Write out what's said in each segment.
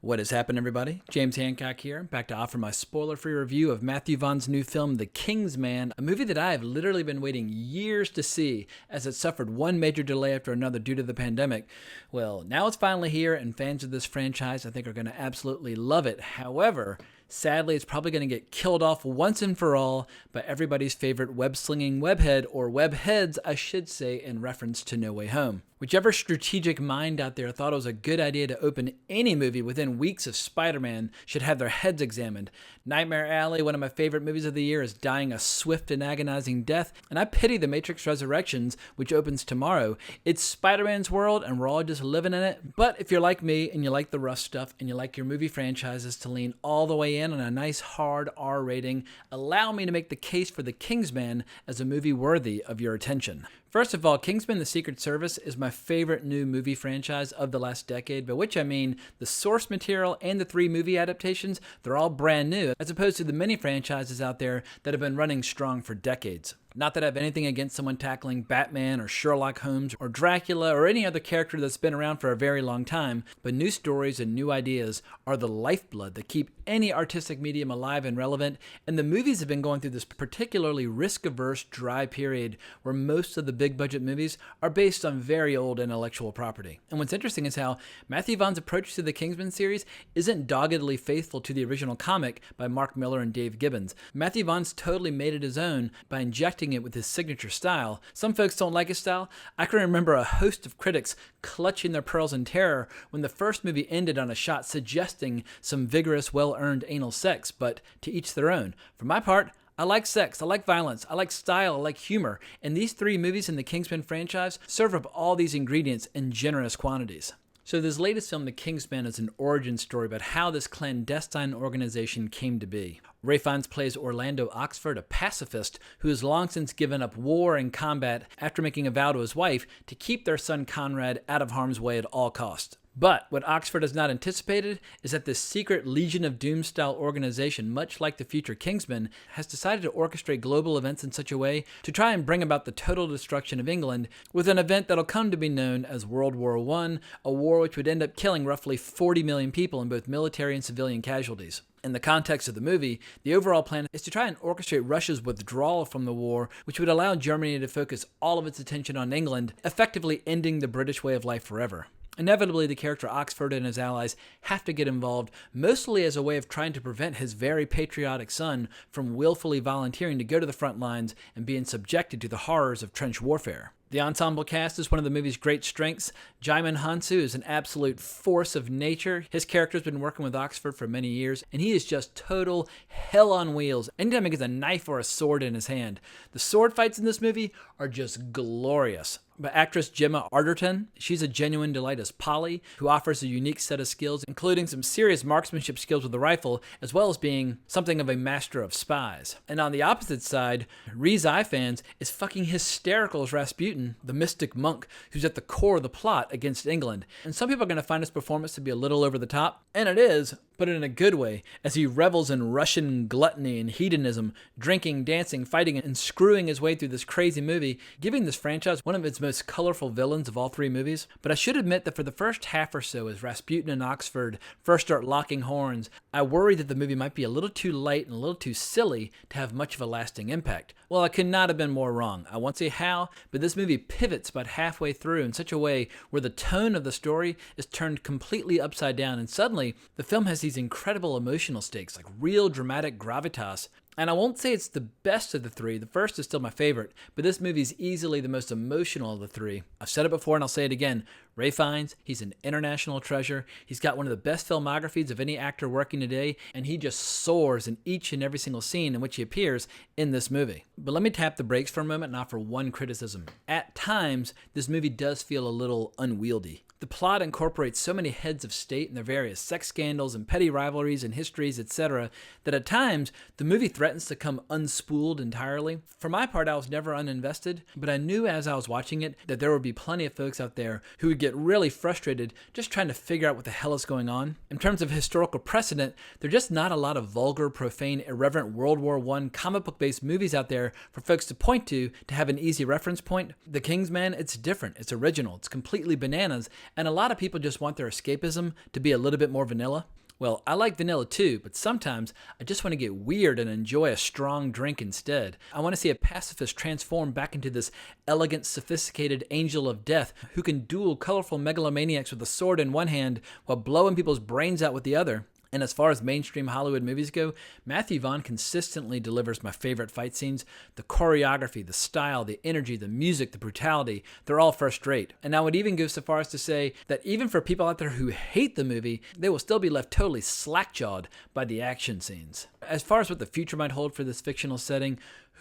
What has happened, everybody? James Hancock here, back to offer my spoiler-free review of Matthew Vaughn's new film, The Kingsman, a movie that I have literally been waiting years to see as it suffered one major delay after another due to the pandemic. Well, now it's finally here, and fans of this franchise I think are going to absolutely love it. However, sadly, it's probably going to get killed off once and for all by everybody's favorite web-slinging webhead, or webheads, I should say, in reference to No Way Home. Whichever strategic mind out there thought it was a good idea to open any movie within weeks of Spider-Man should have their heads examined. Nightmare Alley, one of my favorite movies of the year, is dying a swift and agonizing death, and I pity The Matrix Resurrections, which opens tomorrow. It's Spider-Man's world, and we're all just living in it. But if you're like me, and you like the rough stuff, and you like your movie franchises to lean all the way in on a nice hard R rating, allow me to make the case for The Kingsman as a movie worthy of your attention. First of all, Kingsman: The Secret Service is my favorite new movie franchise of the last decade, by which I mean the source material and the 3 movie adaptations, they're all brand new, as opposed to the many franchises out there that have been running strong for decades. Not that I have anything against someone tackling Batman or Sherlock Holmes or Dracula or any other character that's been around for a very long time, but new stories and new ideas are the lifeblood that keep any artistic medium alive and relevant, and the movies have been going through this particularly risk-averse, dry period where most of the big-budget movies are based on very old intellectual property. And what's interesting is how Matthew Vaughn's approach to the Kingsman series isn't doggedly faithful to the original comic by Mark Millar and Dave Gibbons. Matthew Vaughn's totally made it his own by injecting it with his signature style. Some folks don't like his style. I can remember a host of critics clutching their pearls in terror when the first movie ended on a shot suggesting some vigorous, well-earned anal sex, but to each their own. For my part, I like sex, I like violence, I like style, I like humor, and these 3 movies in the Kingsman franchise serve up all these ingredients in generous quantities. So this latest film, The Kingsman, is an origin story about how this clandestine organization came to be. Ray Fiennes plays Orlando Oxford, a pacifist who has long since given up war and combat after making a vow to his wife to keep their son Conrad out of harm's way at all costs. But what Oxford has not anticipated is that this secret Legion of Doom-style organization, much like the future Kingsman, has decided to orchestrate global events in such a way to try and bring about the total destruction of England with an event that'll come to be known as World War I, a war which would end up killing roughly 40 million people in both military and civilian casualties. In the context of the movie, the overall plan is to try and orchestrate Russia's withdrawal from the war, which would allow Germany to focus all of its attention on England, effectively ending the British way of life forever. Inevitably, the character Oxford and his allies have to get involved, mostly as a way of trying to prevent his very patriotic son from willfully volunteering to go to the front lines and being subjected to the horrors of trench warfare. The Ensemble Cast is one of the movie's great strengths. Jaimin Hansu is an absolute force of nature. His character has been working with Oxford for many years, and he is just total hell on wheels anytime he gets a knife or a sword in his hand. The sword fights in this movie are just glorious. But actress Gemma Arterton, she's a genuine delight as Polly, who offers a unique set of skills, including some serious marksmanship skills with the rifle, as well as being something of a master of spies. And on the opposite side, Rhys Ifans is fucking hysterical as Rasputin, the mystic monk who's at the core of the plot against England. And some people are going to find his performance to be a little over the top, and it is, but in a good way, as he revels in Russian gluttony and hedonism, drinking, dancing, fighting, and screwing his way through this crazy movie, giving this franchise one of its most colorful villains of all 3 movies. But I should admit that for the first half or so, as Rasputin and Oxford first start locking horns, I worry that the movie might be a little too light and a little too silly to have much of a lasting impact. Well, I could not have been more wrong. I won't say how, but this movie pivots about halfway through in such a way where the tone of the story is turned completely upside down, and suddenly the film has these incredible emotional stakes, like real dramatic gravitas. And I won't say it's the best of the 3. The first is still my favorite, but this movie's easily the most emotional of the 3. I've said it before and I'll say it again. Ray Fiennes, he's an international treasure. He's got one of the best filmographies of any actor working today, and he just soars in each and every single scene in which he appears in this movie. But let me tap the brakes for a moment and offer one criticism. At times, this movie does feel a little unwieldy. The plot incorporates so many heads of state and their various sex scandals and petty rivalries and histories, etc., that at times the movie threatens to come unspooled entirely. For my part, I was never uninvested, but I knew as I was watching it that there would be plenty of folks out there who would get really frustrated just trying to figure out what the hell is going on. In terms of historical precedent, there are just not a lot of vulgar, profane, irreverent World War I comic book-based movies out there for folks to point to have an easy reference point. The Kingsman, it's different, it's original, it's completely bananas, and a lot of people just want their escapism to be a little bit more vanilla. Well, I like vanilla too, but sometimes I just want to get weird and enjoy a strong drink instead. I want to see a pacifist transform back into this elegant, sophisticated angel of death who can duel colorful megalomaniacs with a sword in one hand while blowing people's brains out with the other. And as far as mainstream Hollywood movies go, Matthew Vaughn consistently delivers my favorite fight scenes. The choreography, the style, the energy, the music, the brutality, they're all first rate. And I would even go so far as to say that even for people out there who hate the movie, they will still be left totally slack-jawed by the action scenes. As far as what the future might hold for this fictional setting,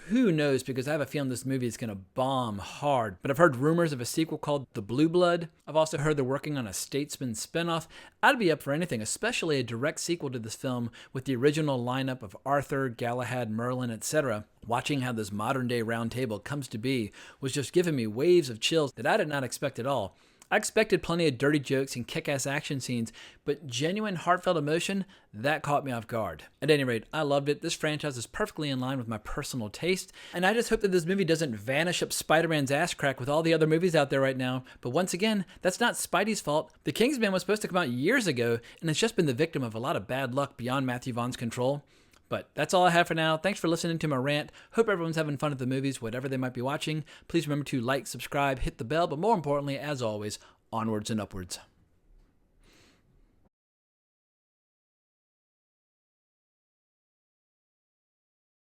who knows, because I have a feeling this movie is going to bomb hard. But I've heard rumors of a sequel called The Blue Blood. I've also heard they're working on a Statesman spinoff. I'd be up for anything, especially a direct sequel to this film with the original lineup of Arthur, Galahad, Merlin, etc. Watching how this modern-day round table comes to be was just giving me waves of chills that I did not expect at all. I expected plenty of dirty jokes and kick-ass action scenes, but genuine heartfelt emotion, that caught me off guard. At any rate, I loved it. This franchise is perfectly in line with my personal taste, and I just hope that this movie doesn't vanish up Spider-Man's ass crack with all the other movies out there right now. But once again, that's not Spidey's fault. The Kingsman was supposed to come out years ago, and it's just been the victim of a lot of bad luck beyond Matthew Vaughn's control. But that's all I have for now. Thanks for listening to my rant. Hope everyone's having fun at the movies, whatever they might be watching. Please remember to like, subscribe, hit the bell, but more importantly, as always, onwards and upwards.